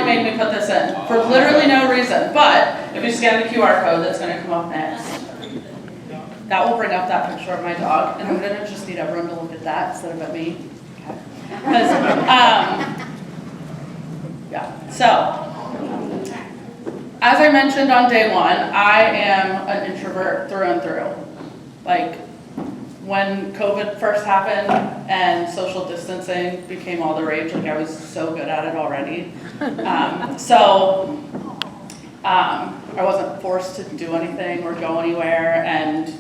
made me put this in for literally no reason, but if you scan the QR code that's gonna come up next, that will bring up that picture of my dog, and I'm gonna just need everyone to look at that instead of at me. Okay. 'Cause, yeah, so, as I mentioned on day one, I am an introvert through and through. Like, when COVID first happened and social distancing became all the rage, like I was so good at it already. I wasn't forced to do anything or go anywhere, and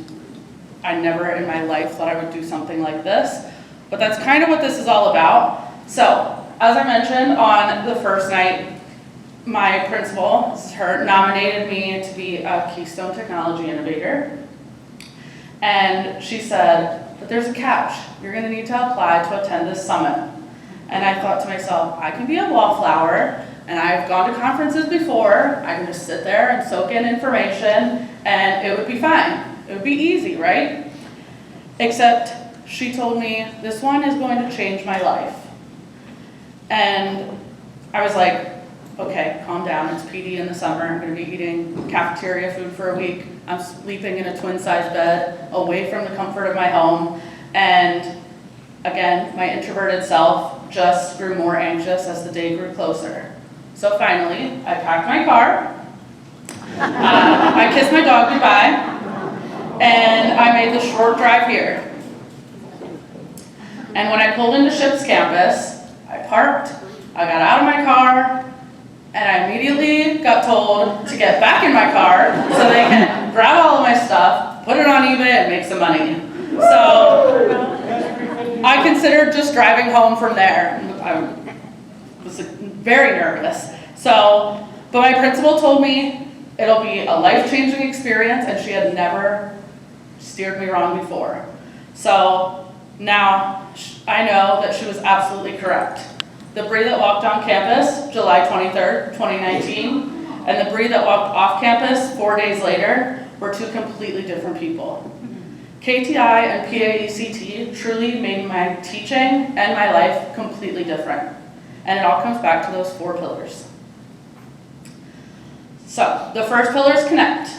I never in my life thought I would do something like this, but that's kind of what this is all about. So, as I mentioned on the first night, my principal, this is her, nominated me to be a Keystone Technology Innovator. And she said, but there's a catch. You're gonna need to apply to attend this summit. And I thought to myself, I can be a wallflower, and I've gone to conferences before. I can just sit there and soak in information, and it would be fine. It would be easy, right? Except she told me, this one is going to change my life. And I was like, okay, calm down, it's PD in the summer, I'm gonna be eating cafeteria food for a week, I'm sleeping in a twin-size bed, away from the comfort of my home, and again, my introverted self just grew more anxious as the day grew closer. So finally, I packed my car, I kissed my dog goodbye, and I made the short drive here. And when I pulled into Ship's campus, I parked, I got out of my car, and I immediately got told to get back in my car so they can grab all of my stuff, put it on eBay, and make some money. So I considered just driving home from there. I was very nervous. So, but my principal told me it'll be a life-changing experience, and she had never steered me wrong before. So now I know that she was absolutely correct. The Brie that walked on campus, July 23rd, 2019, and the Brie that walked off campus 4 days later were two completely different people. KTI and PAECT truly made my teaching and my life completely different. And it all comes back to those 4 pillars. So, the first pillar is connect.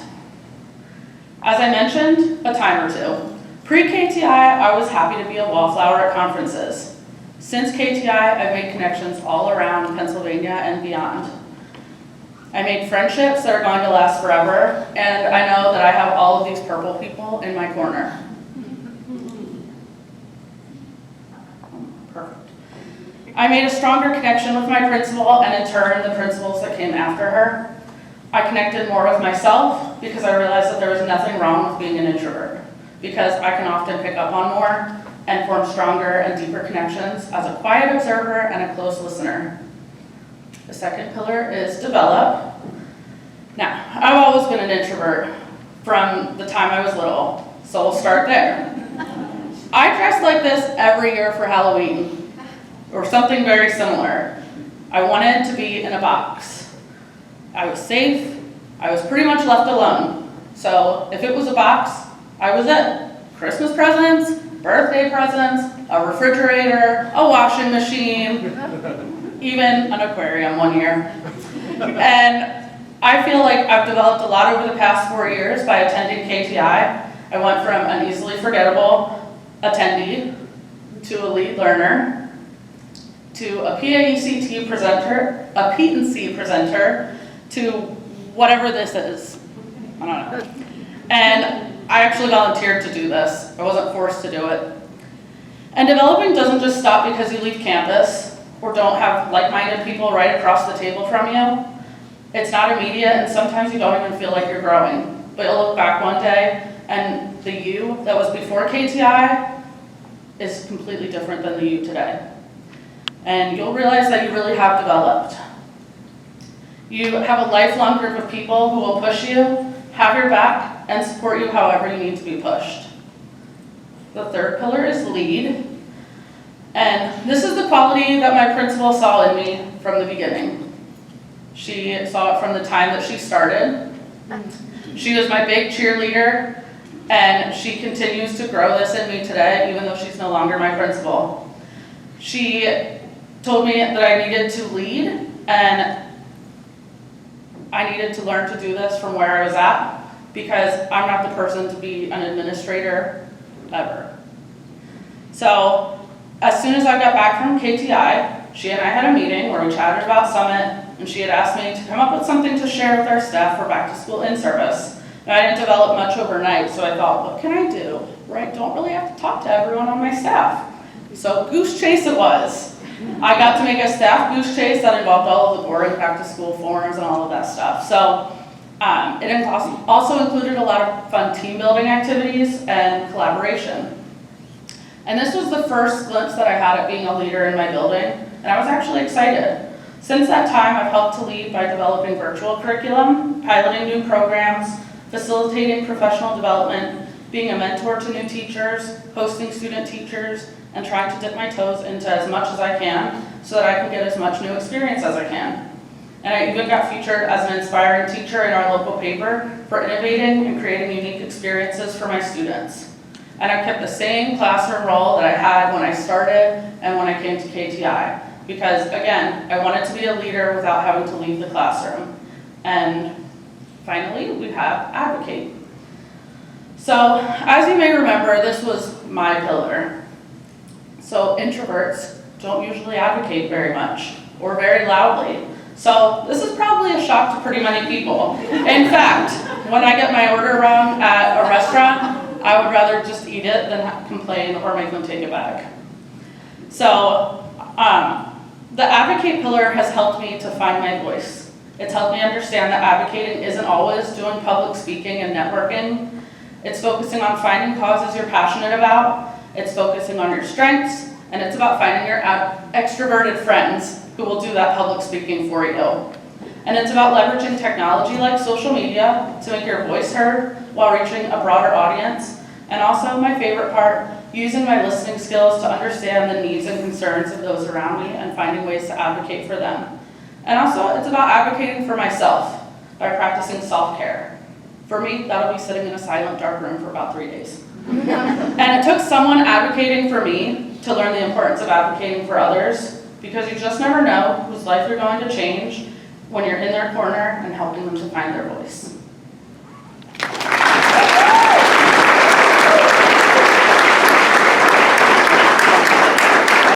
As I mentioned a time or two, pre-KTI, I was happy to be a wallflower at conferences. Since KTI, I've made connections all around Pennsylvania and beyond. I made friendships that are going to last forever, and I know that I have all of these purple people in my corner. Perfect. I made a stronger connection with my principal, and in turn, the principals that came after her. I connected more with myself because I realized that there was nothing wrong with being an introvert, because I can often pick up on more and form stronger and deeper connections as a quiet observer and a close listener. The second pillar is develop. Now, I've always been an introvert from the time I was little, so we'll start there. I dressed like this every year for Halloween, or something very similar. I wanted to be in a box. I was safe, I was pretty much left alone. So if it was a box, I was it. Christmas presents, birthday presents, a refrigerator, a washing machine, even an aquarium one year. And I feel like I've developed a lot over the past 4 years by attending KTI. I went from an easily forgettable attendee to a lead learner, to a PAECT presenter, a P&C presenter, to whatever this is. I don't know. And I actually volunteered to do this. I wasn't forced to do it. And developing doesn't just stop because you leave campus or don't have like-minded people right across the table from you. It's not immediate, and sometimes you don't even feel like you're growing. But you'll look back one day, and the you that was before KTI is completely different than the you today. And you'll realize that you really have developed. You have a lifelong group of people who will push you, have your back, and support you however you need to be pushed. The third pillar is lead. And this is the quality that my principal saw in me from the beginning. She saw it from the time that she started. She was my big cheerleader, and she continues to grow this in me today, even though she's no longer my principal. She told me that I needed to lead, and I needed to learn to do this from where I was at because I'm not the person to be an administrator ever. So as soon as I got back from KTI, she and I had a meeting where we chatted about Summit, and she had asked me to come up with something to share with our staff for back to school in-service. And I didn't develop much overnight, so I thought, what can I do? Right, don't really have to talk to everyone on my staff. So goose chase it was. I got to make a staff goose chase that involved all of the boring back to school forums and all of that stuff. So it also included a lot of fun team building activities and collaboration. And this was the first glimpse that I had at being a leader in my building, and I was actually excited. Since that time, I've helped to lead by developing virtual curriculum, piloting new programs, facilitating professional development, being a mentor to new teachers, hosting student teachers, and trying to dip my toes into as much as I can so that I can get as much new experience as I can. And I even got featured as an inspiring teacher in our local paper for innovating and creating unique experiences for my students. And I kept the same classroom role that I had when I started and when I came to KTI. Because again, I wanted to be a leader without having to leave the classroom. And finally, we have advocate. So as you may remember, this was my pillar. So introverts don't usually advocate very much or very loudly. So this is probably a shock to pretty many people. In fact, when I get my order wrong at a restaurant, I would rather just eat it than complain or make them take it back. So the advocate pillar has helped me to find my voice. It's helped me understand that advocating isn't always doing public speaking and networking. It's focusing on finding causes you're passionate about. It's focusing on your strengths, and it's about finding your extroverted friends who will do that public speaking for you. And it's about leveraging technology like social media to make your voice heard while reaching a broader audience. And also, my favorite part, using my listening skills to understand the needs and concerns of those around me and finding ways to advocate for them. And also, it's about advocating for myself by practicing self-care. For me, that'll be sitting in a silent, dark room for about 3 days. And it took someone advocating for me to learn the importance of advocating for others, because you just never know whose life you're going to change when you're in their corner and helping them to find their voice.